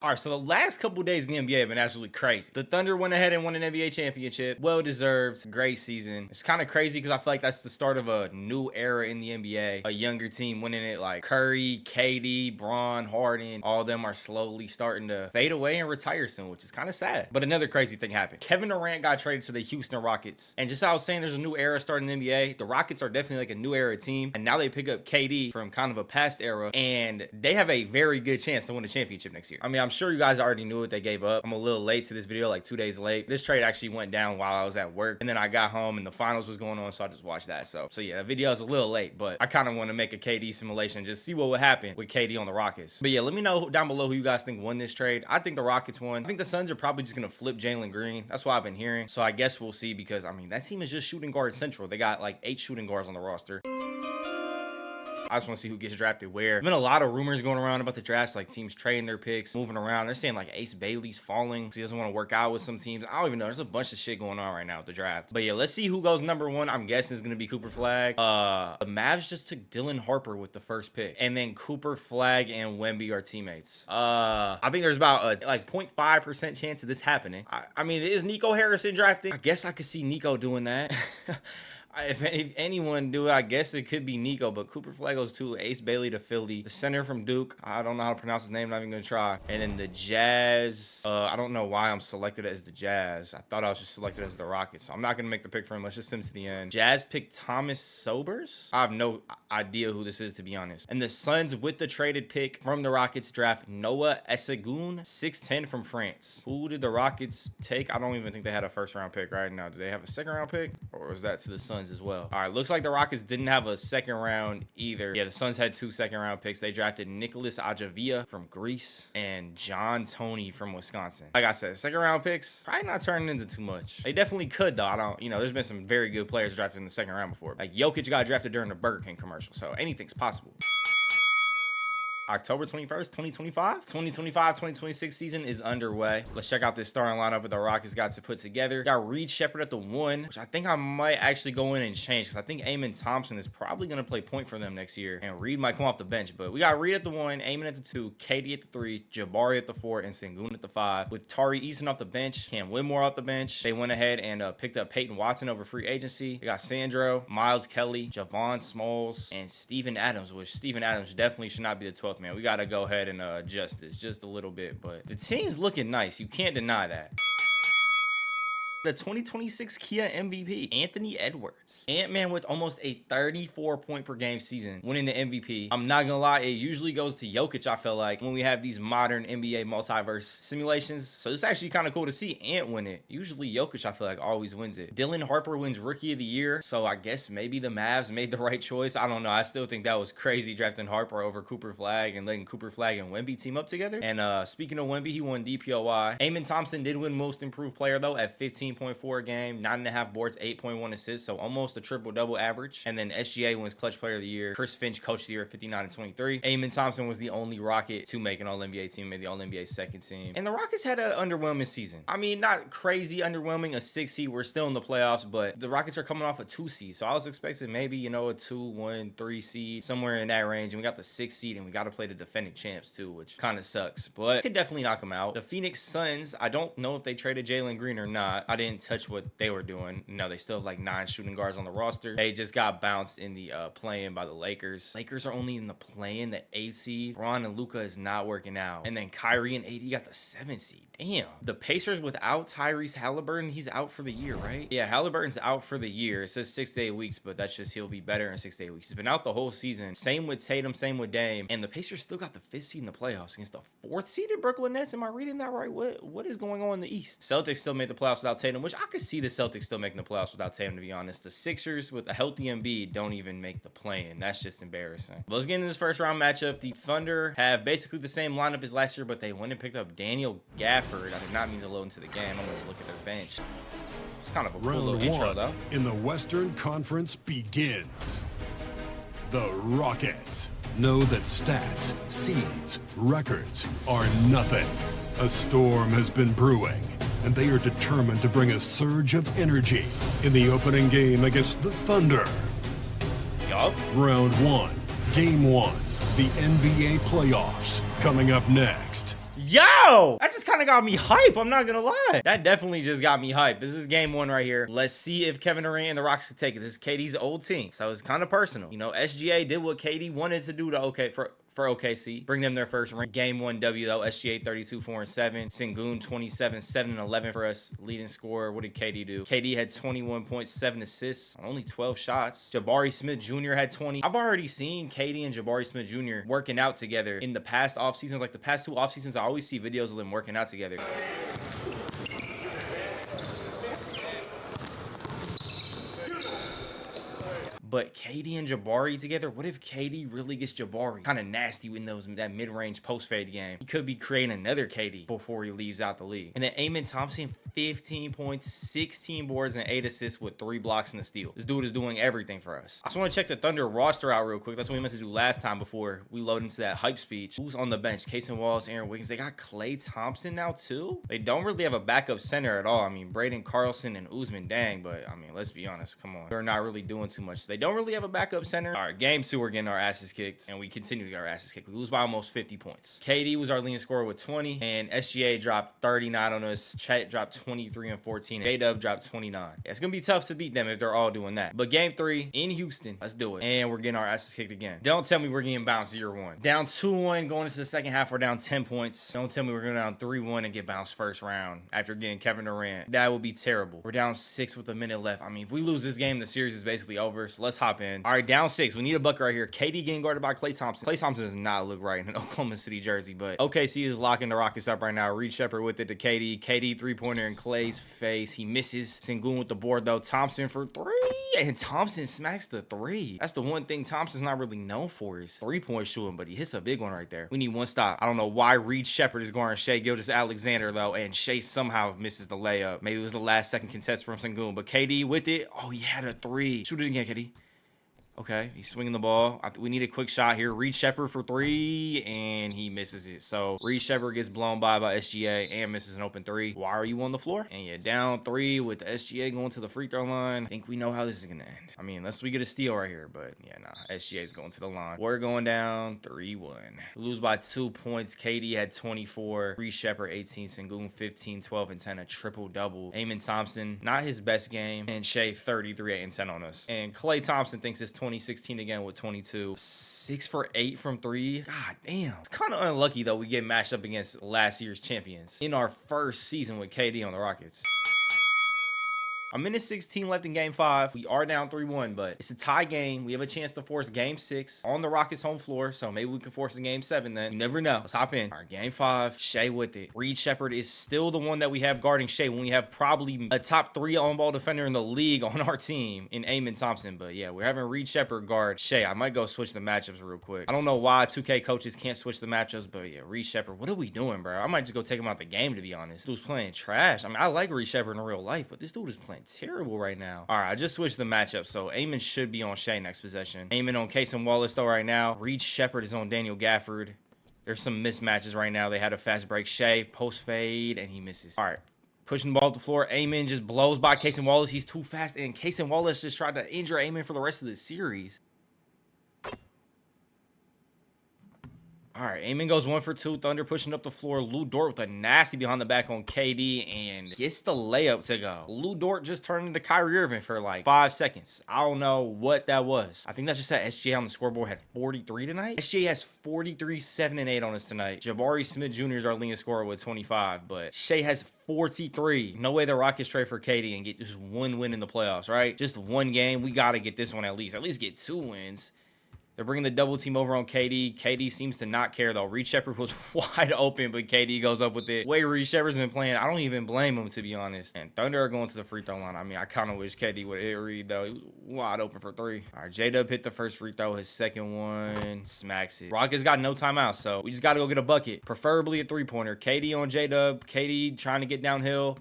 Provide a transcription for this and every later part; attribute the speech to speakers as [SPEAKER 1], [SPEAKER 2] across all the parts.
[SPEAKER 1] All right, so the last couple days in the NBA have been absolutely crazy. The Thunder went ahead and won an NBA championship. Well deserved. Great season. It's kind of crazy because I feel like that's the start of a new era in the NBA. A younger team winning it, like Curry, KD, Braun, Harden. All of them are slowly starting to fade away and retire soon, which is kind of sad. But another crazy thing happened. Kevin Durant got traded to the Houston Rockets. And just how I was saying there's a new era starting in the NBA, the Rockets are definitely like a new era team. And now they pick up KD from kind of a past era. And they have a very good chance to win a championship next year. I mean, I'm sure you guys already knew what they gave up. I'm a little late to this video, like 2 days late. This trade actually went down while I was at work, and then I got home and the finals was going on, so I just watched that. So yeah, the video is a little late, but I kind of want to make a KD simulation, just see what would happen with KD on the Rockets. But yeah, let me know down below who you guys think won this trade. I think the Rockets won. I think the Suns are probably just gonna flip Jalen Green. That's what I've been hearing. So I guess we'll see, because I mean that team is just shooting guard central. They got like 8 shooting guards on the roster. I just want to see who gets drafted where. There's been a lot of rumors going around about the drafts, like teams trading their picks, moving around. They're saying like Ace Bailey's falling because he doesn't want to work out with some teams. I don't even know. There's a bunch of shit going on right now with the draft. But yeah, let's see who goes number 1. I'm guessing it's going to be Cooper Flag. The Mavs just took Dylan Harper with the first pick. And then Cooper Flag and Wemby are teammates. I think there's about a like 0.5% chance of this happening. I mean, is Nico Harrison drafting? I guess I could see Nico doing that. If anyone do it, I guess it could be Nico, but Cooper Flag goes to Ace Bailey to Philly. The center from Duke, I don't know how to pronounce his name, not even gonna try. And then the Jazz, I don't know why I'm selected as the Jazz. I thought I was just selected as the Rockets, so I'm not gonna make the pick for him. Let's just send him to the end. Jazz picked Thomas Sobers. I have no idea who this is, to be honest. And the Suns, with the traded pick from the Rockets, draft Noah Essegoun, 6'10" from France. Who did the Rockets take? I don't even think they had a first round pick right now. Do they have a second round pick, or was that to the Suns as well? All right, looks like the Rockets didn't have a second round either. Yeah, the Suns had 2 second round picks. They drafted Nicholas Ajavia from Greece and John Toney from Wisconsin. Like I said, second round picks probably not turning into too much. They definitely could though. I don't, there's been some very good players drafted in the second round before. Like Jokic got drafted during the Burger King commercial, so anything's possible. October 21st, 2025. 2025-2026 season is underway. Let's check out this starting lineup that the Rockets got to put together. Got Reed Shepherd at the 1, which I think I might actually go in and change, because I think Amen Thompson is probably going to play point for them next year, and Reed might come off the bench. But we got Reed at the 1, Amen at the 2, KD at the 3, Jabari at the 4, and Sengun at the 5. With Tari Eason off the bench, Cam Whitmore off the bench. They went ahead and picked up Peyton Watson over free agency. They got Sandro, Miles Kelly, Javon Smalls, and Steven Adams, which Steven Adams definitely should not be the 12th man. We got to go ahead and adjust this just a little bit, but the team's looking nice. You can't deny that. The 2026 Kia MVP, Anthony Edwards. Ant-Man with almost a 34 point per game season, winning the MVP. I'm not gonna lie, it usually goes to Jokic, I feel like, when we have these modern NBA multiverse simulations. So it's actually kind of cool to see Ant win it. Usually Jokic, I feel like, always wins it. Dylan Harper wins Rookie of the Year, so I guess maybe the Mavs made the right choice. I don't know. I still think that was crazy, drafting Harper over Cooper Flag and letting Cooper Flag and Wemby team up together. And speaking of Wemby, he won DPOY. Amen Thompson did win Most Improved Player, though, at 15.4 a game, 9.5 boards, 8.1 assists, so almost a triple-double average. And then SGA wins Clutch Player of the Year. Chris Finch, Coach of the Year, 59 and 23. Amen Thompson was the only Rocket to make an All-NBA team, made the All-NBA second team. And the Rockets had an underwhelming season. I mean, not crazy underwhelming, a 6 seed. We're still in the playoffs, but the Rockets are coming off a 2 seed, so I was expecting maybe, a 2, 1, 3 seed, somewhere in that range. And we got the 6 seed, and we got to play the defending champs too, which kind of sucks, but could definitely knock them out. The Phoenix Suns, I don't know if they traded Jalen Green or not. I didn't touch what they were doing. No, they still have like 9 shooting guards on the roster. They just got bounced in the play-in by the Lakers. Lakers are only in the play-in, the 8 seed. Bron and Luka is not working out. And then Kyrie and AD got the 7 seed. Damn. The Pacers without Tyrese Halliburton, he's out for the year, right? Yeah, Halliburton's out for the year. It says 6 to 8 weeks, but that's just he'll be better in 6 to 8 weeks. He's been out the whole season. Same with Tatum, same with Dame. And the Pacers still got the 5th seed in the playoffs against the 4th seeded Brooklyn Nets. Am I reading that right? What is going on in the East? Celtics still made the playoffs without Tatum, which I could see the Celtics still making the playoffs without Tatum, to be honest. The Sixers with a healthy Embiid don't even make the play-in. That's just embarrassing. But let's get into this first round matchup. The Thunder have basically the same lineup as last year, but they went and picked up Daniel Gafford. I did not mean to load into the game. I went to look at their bench. It's kind of a cool little intro, though.
[SPEAKER 2] In the Western Conference begins. The Rockets know that stats, seeds, records are nothing. A storm has been brewing, and they are determined to bring a surge of energy in the opening game against the Thunder.
[SPEAKER 1] Yup.
[SPEAKER 2] Round 1, Game 1, the NBA playoffs, coming up next.
[SPEAKER 1] Yo, that just kind of got me hype. I'm not gonna lie. That definitely just got me hype. This is game 1 right here. Let's see if Kevin Durant and the Rockets can take it. This is KD's old team, so it's kind of personal. You know, SGA did what KD wanted to do to for OKC. Bring them their first ring. Game 1 W though. SGA 32-4-7. Sengun 27-7-11 for us. Leading scorer. What did KD do? KD had 21.7 assists on only 12 shots. Jabari Smith Jr. had 20. I've already seen KD and Jabari Smith Jr. working out together in the past off seasons. Like the past 2 off seasons, I always see videos of them working out together. But KD and Jabari together, what if KD really gets Jabari? Kind of nasty in that mid-range post-fade game. He could be creating another KD before he leaves out the league. And then Amen Thompson, 15 points, 16 boards, and 8 assists with 3 blocks and a steal. This dude is doing everything for us. I just want to check the Thunder roster out real quick. That's what we meant to do last time before we load into that hype speech. Who's on the bench? Casey Wallace, Aaron Wiggins. They got Klay Thompson now too? They don't really have a backup center at all. I mean, Braden Carlson and Usman, dang, but I mean, let's be honest. Come on. They're not really doing too much. They don't really have a backup center. All right, game 2, we're getting our asses kicked, and we continue to get our asses kicked. We lose by almost 50 points. KD was our leading scorer with 20, and SGA dropped 39 on us. Chet dropped 23 and 14. J-Dub dropped 29. Yeah, it's gonna be tough to beat them if they're all doing that. But game 3 in Houston, let's do it. And we're getting our asses kicked again. Don't tell me we're getting bounced year 1. Down 2-1 going into the second half. We're down 10 points. Don't tell me we're going down 3-1 and get bounced first round after getting Kevin Durant. That would be terrible. We're down 6 with a minute left. I mean, if we lose this game, the series is basically over. So let's hop in. All right, down 6. We need a bucket right here. KD getting guarded by Klay Thompson. Klay Thompson does not look right in an Oklahoma City jersey, but OKC is locking the Rockets up right now. Reed Shepherd with it to KD. KD 3-pointer in Klay's face. He misses. Sengun with the board though. Thompson for 3, and Thompson smacks the 3. That's the one thing Thompson's not really known for is 3-point shooting, but he hits a big one right there. We need one stop. I don't know why Reed Shepherd is guarding Shai Gilgeous-Alexander though, and Shai somehow misses the layup. Maybe it was the last second contest from Sengun, but KD with it. Oh, he had a 3. Shoot it again, KD. Okay, he's swinging the ball. We need a quick shot here. Reed Shepherd for 3, and he misses it. So Reed Shepherd gets blown by SGA and misses an open 3. Why are you on the floor? And you're down 3 with the SGA going to the free throw line. I think we know how this is gonna end. I mean, unless we get a steal right here, but yeah, nah. SGA's going to the line. We're going down 3-1. Lose by 2 points. KD had 24. Reed Shepherd 18. Sengun 15, 12, and 10. A triple double. Amen Thompson, not his best game, and Shai 33, 8, and 10 on us. And Klay Thompson thinks it's 2016 again with 22. 6 for 8 from 3. God damn. It's kind of unlucky though we get matched up against last year's champions in our first season with KD on the Rockets. A minute 16 left in game 5. We are down 3-1, but it's a tie game. We have a chance to force game 6 on the Rockets home floor, so maybe we can force a game 7 then. You never know. Let's hop in. All right, game 5. Shai with it. Reed Shepherd is still the one that we have guarding Shai when we have probably a top 3 on-ball defender in the league on our team in Amen Thompson. But yeah, we're having Reed Shepherd guard Shai. I might go switch the matchups real quick. I don't know why 2K coaches can't switch the matchups, but yeah, Reed Shepherd. What are we doing, bro? I might just go take him out the game, to be honest. This dude's playing trash. I mean, I like Reed Shepherd in real life, but this dude is playing terrible right now. All right, I just switched the matchup, so Amen should be on Shai next possession. Amen on Casey Wallace though right now. Reed Shepherd is on Daniel Gafford. There's some mismatches right now. They had a fast break. Shai post fade, and he misses. All right, pushing the ball up the floor. Amen just blows by Casey Wallace. He's too fast, and Casey Wallace just tried to injure Amen for the rest of the series. All right, Amen goes 1 for 2. Thunder pushing up the floor. Lou Dort with a nasty behind the back on KD and gets the layup to go. Lou Dort just turned into Kyrie Irving for like 5 seconds. I don't know what that was. I think that's just that SGA on the scoreboard had 43 tonight. SGA has 43, 7, and 8 on us tonight. Jabari Smith Jr. is our leading scorer with 25, but Shai has 43. No way the Rockets trade for KD and get just 1 win in the playoffs, right? Just 1 game. We got to get this one at least get 2 wins. They're bringing the double team over on KD. KD seems to not care, though. Reed Shepherd was wide open, but KD goes up with it. The way Reed Shepherd's been playing, I don't even blame him, to be honest. And Thunder are going to the free throw line. I mean, I kind of wish KD would hit Reed, though. He was wide open for 3. All right, J-Dub hit the first free throw. His second one smacks it. Rockets got no timeout, so we just got to go get a bucket. Preferably a 3-pointer. KD on J-Dub. KD trying to get downhill.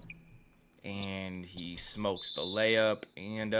[SPEAKER 1] and he smokes the layup, and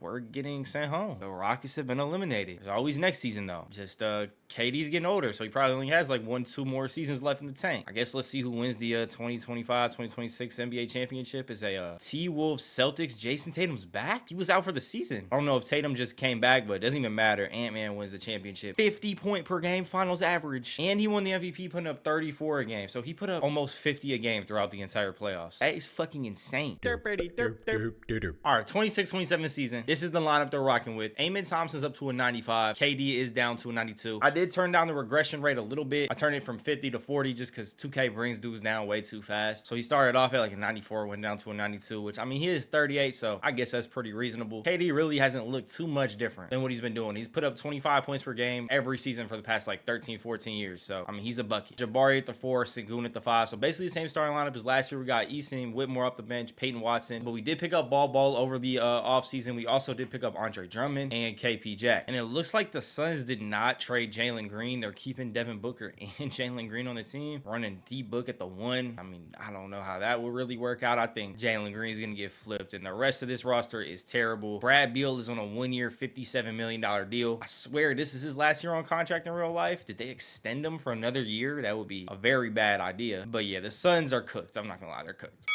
[SPEAKER 1] we're getting sent home. The Rockets have been eliminated. There's always next season though. Just KD's getting older, so he probably only has like 1-2 more seasons left in the tank. I guess let's see who wins the 2025-2026 NBA championship. Is a T-Wolves Celtics. Jason Tatum's back. He was out for the season. I don't know if Tatum just came back, but it doesn't even matter. Ant-Man wins the championship. 50 point per game finals average, and he won the MVP putting up 34 a game. So he put up almost 50 a game throughout the entire playoffs. That is fucking insane. All right, 26-27 season. This is the lineup they're rocking with. Amen Thompson's up to a 95. KD is down to a 92. I did turn down the regression rate a little bit. I turned it from 50 to 40 just because 2K brings dudes down way too fast. So he started off at like a 94, went down to a 92, which I mean, he is 38, so I guess that's pretty reasonable. KD really hasn't looked too much different than what he's been doing. He's put up 25 points per game every season for the past like 13, 14 years. So, I mean, he's a bucket. Jabari at the 4, Sengun at the 5. So basically the same starting lineup as last year. We got Eason, Whitmore off the bench, Peyton Watson. But we did pick up Ball over the offseason. We also did pick up Andre Drummond and KP Jack. And it looks like the Suns did not trade Jalen Green. They're keeping Devin Booker and Jalen Green on the team, running D-Book at the 1. I mean, I don't know how that will really work out. I think Jalen Green's going to get flipped, and the rest of this roster is terrible. Brad Beal is on a 1-year, $57 million deal. I swear this is his last year on contract in real life. Did they extend him for another year? That would be a very bad idea. But yeah, the Suns are cooked. I'm not going to lie, they're cooked.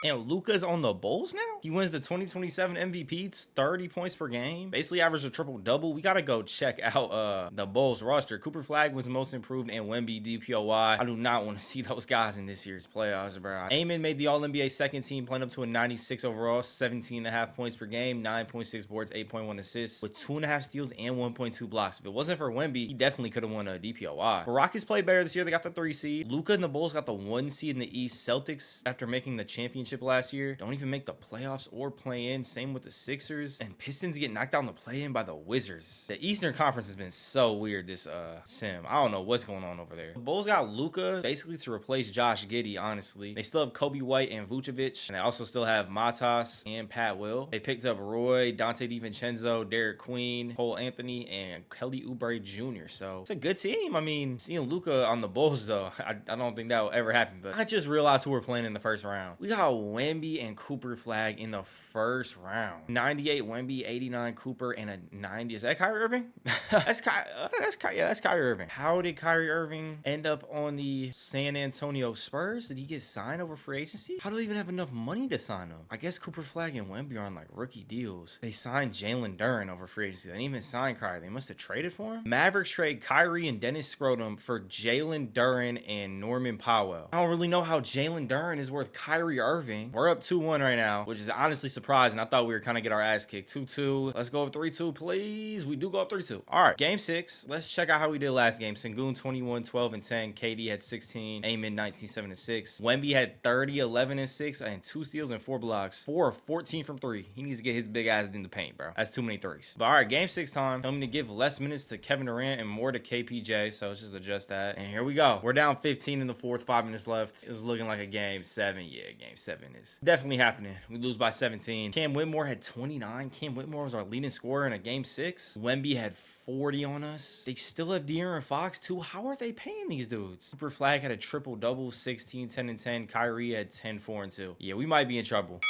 [SPEAKER 1] And Luka's on the Bulls now? He wins the 2027 MVP. It's 30 points per game. Basically averaged a triple-double. We got to go check out the Bulls roster. Cooper Flag was the most improved, and Wemby, DPOY. I do not want to see those guys in this year's playoffs, bro. Amen made the All-NBA second team, playing up to a 96 overall, 17.5 points per game, 9.6 boards, 8.1 assists, with 2.5 steals and 1.2 blocks. If it wasn't for Wemby, he definitely could have won a DPOY. The Rockets played better this year. They got the 3 seed. Luka and the Bulls got the 1 seed in the East. Celtics, after making the championship last year, don't even make the playoffs or play in. Same with the Sixers, and Pistons get knocked out in the play in by the Wizards. The Eastern Conference has been so weird this sim. I don't know what's going on over there. The Bulls got Luka basically to replace Josh Giddey. Honestly, they still have Kobe White and Vucevic, and they also still have Matas and Pat Will. They picked up Roy, Dante DiVincenzo, Derek Queen, Cole Anthony, and Kelly Oubre Jr. So it's a good team. I mean, seeing Luka on the Bulls though, I don't think that will ever happen. But I just realized who we're playing in the first round. We got Wemby and Cooper Flag in the first round. 98 Wemby, 89 Cooper, and a 90. Is that Kyrie Irving? that's Kyrie Irving. How did Kyrie Irving end up on the San Antonio Spurs? Did he get signed over free agency? How do they even have enough money to sign him? I guess Cooper Flag and Wemby are on like rookie deals. They signed Jalen Duren over free agency. They didn't even sign Kyrie. They must have traded for him. Mavericks trade Kyrie and Dennis Scrotum for Jalen Duren and Norman Powell. I don't really know how Jalen Duren is worth Kyrie Irving. We're up 2-1 right now, which is honestly surprising. I thought we were kind of get our ass kicked. 2-2. Let's go up 3-2, please. We do go up 3-2. All right, game 6. Let's check out how we did last game. Sengun 21, 12, and 10. KD had 16. Amen 19, 7, and 6. Wemby had 30, 11, and 6, and 2 steals and 4 blocks. 4 of 14 from 3. He needs to get his big ass in the paint, bro. That's too many threes. But all right, game 6 time. Tell me to give less minutes to Kevin Durant and more to KPJ. So let's just adjust that. And here we go. We're down 15 in the 4th. 5 minutes left. It was looking like a game 7. Yeah, game 7 is definitely happening. We lose by 17. Cam Whitmore had 29. Cam Whitmore was our leading scorer in a game 6. Wemby had 40 on us. They still have De'Aaron Fox too. How are they paying these dudes? Cooper Flag had a triple-double, 16, 10, and 10. Kyrie had 10, 4, and 2. Yeah, we might be in trouble.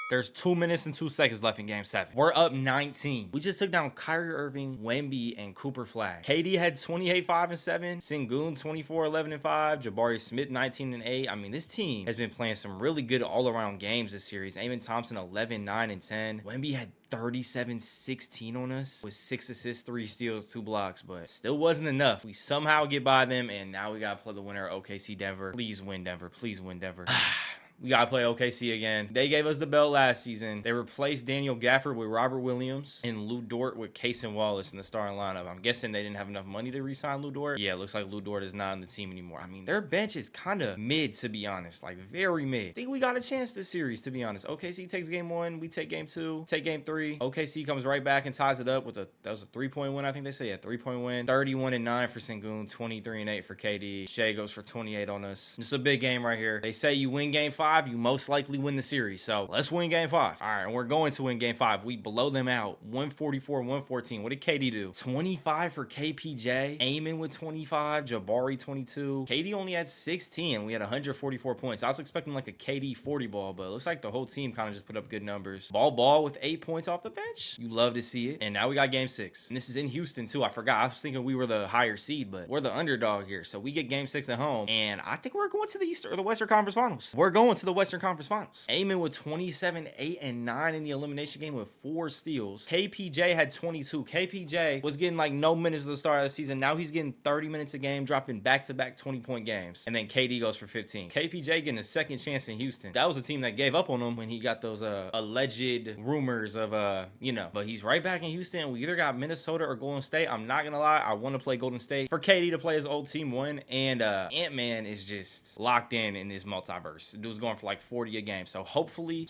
[SPEAKER 1] There's 2 minutes and 2 seconds left in game 7. We're up 19. We just took down Kyrie Irving, Wemby, and Cooper Flag. KD had 28, 5, and 7. Sengun 24, 11, and 5. Jabari Smith 19 and 8. I mean, this team has been playing some really good all-around games this series. Amen Thompson 11, 9, and 10. Wemby had 37, 16 on us with 6 assists, 3 steals, 2 blocks, but still wasn't enough. We somehow get by them, and now we gotta play the winner of OKC Denver. Please win Denver. Please win Denver. We got to play OKC again. They gave us the belt last season. They replaced Daniel Gafford with Robert Williams and Lou Dort with Cason Wallace in the starting lineup. I'm guessing they didn't have enough money to re-sign Lou Dort. Yeah, it looks like Lou Dort is not on the team anymore. I mean, their bench is kind of mid, to be honest. Like, very mid. I think we got a chance this series, to be honest. OKC takes game 1. We take game 2. Take game 3. OKC comes right back and ties it up with that was a 3-point win, I think they say. Yeah, 3-point win. 31 and 9 for Sengun. 23 and 8 for KD. Shea goes for 28 on us. It's a big game right here. They say you win game 5. 5, you most likely win the series. So let's win game 5. All right, and we're going to win game 5. We blow them out 144-114. What did KD do? 25 for KPJ. Amen with 25. Jabari 22. KD only had 16. We had 144 points. I was expecting like a KD 40 ball, but it looks like the whole team kind of just put up good numbers. Ball with 8 points off the bench. You love to see it. And now we got game 6. And this is in Houston too. I forgot. I was thinking we were the higher seed, but we're the underdog here. So we get game 6 at home. And I think we're going to the Eastern or the Western Conference Finals. We're going to the Western Conference Finals. Amen with 27, 8, and 9 in the elimination game with 4 steals. KPJ had 22. KPJ was getting like no minutes at the start of the season. Now he's getting 30 minutes a game, dropping back-to-back 20-point games. And then KD goes for 15. KPJ getting a second chance in Houston. That was the team that gave up on him when he got those alleged rumors of but he's right back in Houston. We either got Minnesota or Golden State. I'm not gonna lie, I want to play Golden State for KD to play his old team one. And Ant-Man is just locked in this multiverse. Dude's going for like 40 a game. So hopefully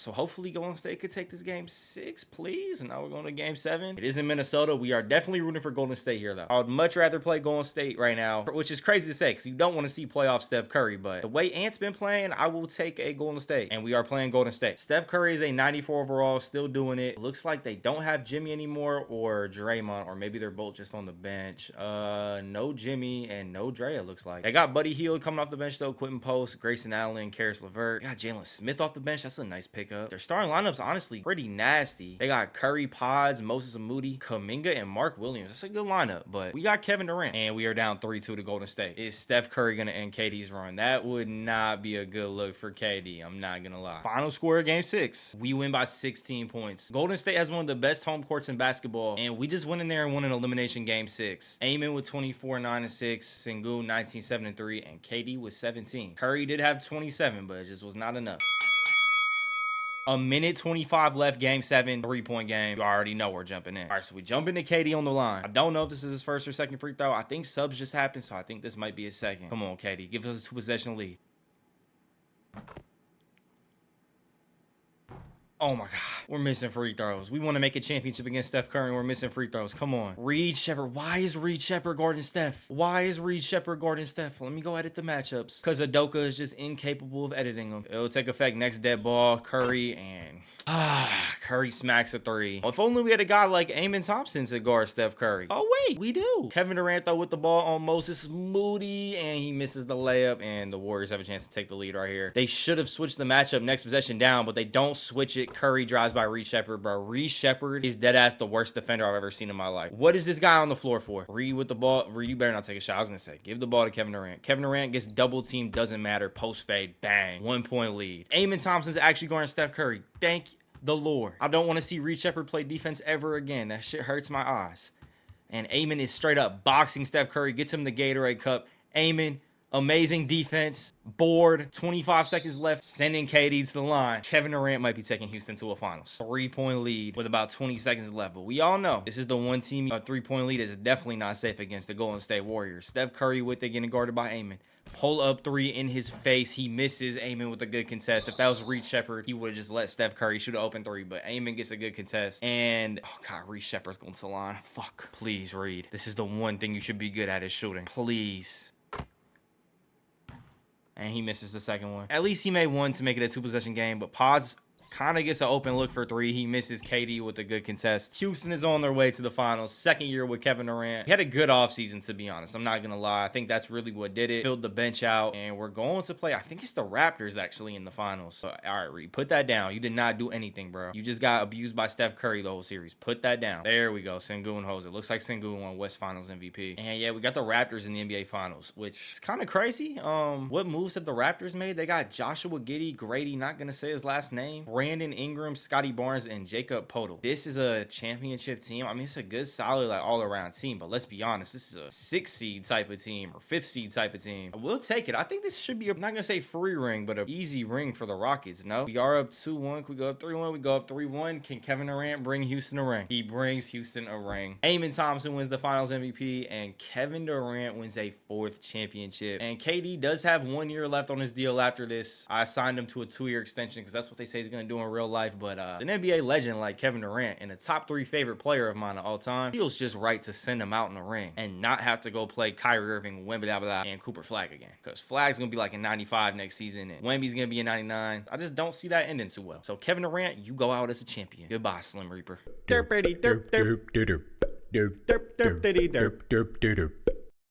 [SPEAKER 1] Golden State could take this game 6, please. And now we're going to game 7. It is in Minnesota. We are definitely rooting for Golden State here, though. I would much rather play Golden State right now, which is crazy to say because you don't want to see playoff Steph Curry. But the way Ant's been playing, I will take a Golden State. And we are playing Golden State. Steph Curry is a 94 overall, still doing it. Looks like they don't have Jimmy anymore or Draymond, or maybe they're both just on the bench. No Jimmy and no Dre, it looks like. They got Buddy Hield coming off the bench, though. Quentin Post, Grayson Allen, Karis LeVert. They got Jalen Smith off the bench. That's a nice pickup. Their starting lineup's honestly pretty nasty. They got Curry, Pods, Moses Moody, Kuminga, and Mark Williams. That's a good lineup, but we got Kevin Durant, and we are down 3-2 to Golden State. Is Steph Curry going to end KD's run? That would not be a good look for KD. I'm not going to lie. Final score of game 6. We win by 16 points. Golden State has one of the best home courts in basketball, and we just went in there and won an elimination game 6. Amen with 24, 9, and 6. Sengun 19, 7, and 3, and KD with 17. Curry did have 27, but it just was not enough. A minute 25 left, game 7, 3-point game. You already know we're jumping in. All right, so we jump into KD on the line. I don't know if this is his first or second free throw. I think subs just happened, so I think this might be his second. Come on, KD. Give us a 2-possession lead. Oh my God, we're missing free throws. We want to make a championship against Steph Curry, and we're missing free throws. Come on. Reed Shepherd. Why is Reed Shepherd guarding Steph? Why is Reed Shepherd guarding Steph? Let me go edit the matchups. Because Udoka is just incapable of editing them. It'll take effect next dead ball. Curry and... Curry smacks a 3. If only we had a guy like Amen Thompson to guard Steph Curry. Oh, wait, we do. Kevin Durant, though, with the ball on Moses Moody, and he misses the layup, and the Warriors have a chance to take the lead right here. They should have switched the matchup next possession down, but they don't switch it. Curry drives by Reed Shepherd, bro. Reed Shepherd is deadass the worst defender I've ever seen in my life. What is this guy on the floor for? Reed with the ball. Reed, you better not take a shot. I was going to say, give the ball to Kevin Durant. Kevin Durant gets double team, doesn't matter. Post fade, bang. 1-point lead. Amen Thompson's actually guarding Steph Curry. Thank the Lord. I don't want to see Reed Shepherd play defense ever again. That shit hurts my eyes. And Amen is straight up boxing Steph Curry, gets him the Gatorade cup. Amen, amazing defense. Board, 25 seconds left, sending KD to the line. Kevin Durant might be taking Houston to a finals. 3-point lead with about 20 seconds left. But we all know this is the one team. A 3-point lead is definitely not safe against the Golden State Warriors. Steph Curry with it, getting guarded by Amen. Pull up 3 in his face. He misses. Amen with a good contest. If that was Reed Shepherd, he would have just let Steph Curry shoot an open 3. But Amen gets a good contest. And, oh God, Reed Shepherd's going to the line. Fuck. Please, Reed. This is the one thing you should be good at is shooting. Please. And he misses the second one. At least he made one to make it a 2-possession game. But Paz kind of gets an open look for 3. He misses. KD with a good contest. Houston is on their way to the finals. Second year with Kevin Durant. He had a good offseason, to be honest. I'm not going to lie. I think that's really what did it. Filled the bench out. And we're going to play. I think it's the Raptors actually in the finals. So, all right, Reed, put that down. You did not do anything, bro. You just got abused by Steph Curry the whole series. Put that down. There we go. Sengun holds it. Looks like Sengun won West Finals MVP. And yeah, we got the Raptors in the NBA Finals, which is kind of crazy. What moves have the Raptors made? They got Joshua Giddey, Grady, not going to say his last name, Brandon Ingram, Scotty Barnes, and Jacob Podol. This is a championship team. I mean, it's a good, solid, like all-around team, but let's be honest, this is a 6th seed type of team or 5th seed type of team. We'll take it. I think this should be, I'm not going to say free ring, but an easy ring for the Rockets, no? We are up 2-1. Can we go up 3-1? We go up 3-1. Can Kevin Durant bring Houston a ring? He brings Houston a ring. Amen Thompson wins the finals MVP, and Kevin Durant wins a 4th championship. And KD does have 1 year left on his deal after this. I signed him to a 2-year extension because that's what they say he's going to do in real life, but an NBA legend like Kevin Durant and a top 3 favorite player of mine of all time feels just right to send him out in the ring and not have to go play Kyrie Irving, Wemby, and Cooper Flag again. Because Flag's gonna be like in 95 next season and Wemby's gonna be in 99. I just don't see that ending too well. So Kevin Durant, you go out as a champion. Goodbye, Slim Reaper.
[SPEAKER 3] Derp derp derp derp derp derp derp derp derp derp derp derp.